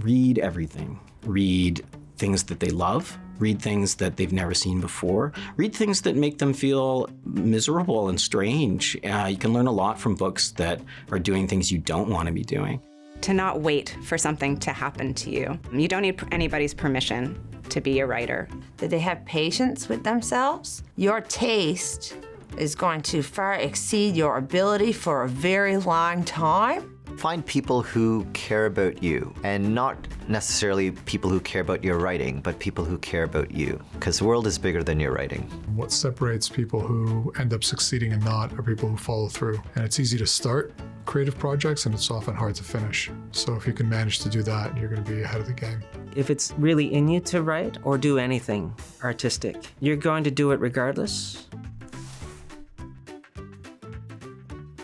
read everything. Read things that they love. Read things that they've never seen before. Read things that make them feel miserable and strange. You can learn a lot from books that are doing things you don't want to be doing. To not wait for something to happen to you. You don't need anybody's permission to be a writer. That they have patience with themselves. Your taste is going to far exceed your ability for a very long time. Find people who care about you, and not necessarily people who care about your writing, but people who care about you, because the world is bigger than your writing. What separates people who end up succeeding and not are people who follow through. And it's easy to start creative projects, and it's often hard to finish. So if you can manage to do that, you're going to be ahead of the game. If it's really in you to write or do anything artistic, you're going to do it regardless.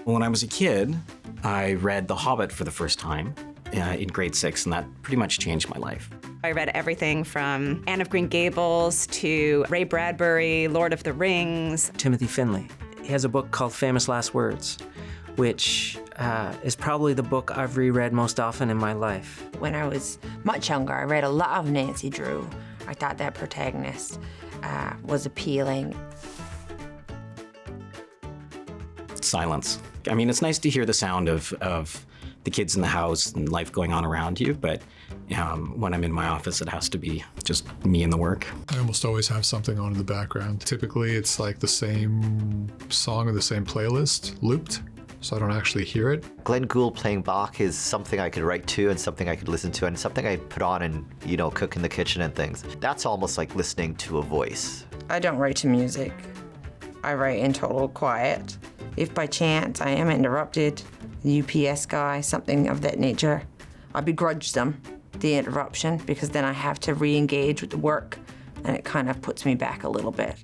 When I was a kid, I read The Hobbit for the first time in grade 6, and that pretty much changed my life. I read everything from Anne of Green Gables to Ray Bradbury, Lord of the Rings. Timothy Finley. He has a book called Famous Last Words, which is probably the book I've reread most often in my life. When I was much younger, I read a lot of Nancy Drew. I thought that protagonist was appealing. Silence. I mean, it's nice to hear the sound of the kids in the house and life going on around you, but when I'm in my office, it has to be just me and the work. I almost always have something on in the background. Typically, it's like the same song or the same playlist looped, so I don't actually hear it. Glenn Gould playing Bach is something I could write to and something I could listen to and something I put on and, cook in the kitchen and things. That's almost like listening to a voice. I don't write to music. I write in total quiet. If by chance I am interrupted, the UPS guy, something of that nature, I begrudge them the interruption because then I have to re-engage with the work and it kind of puts me back a little bit.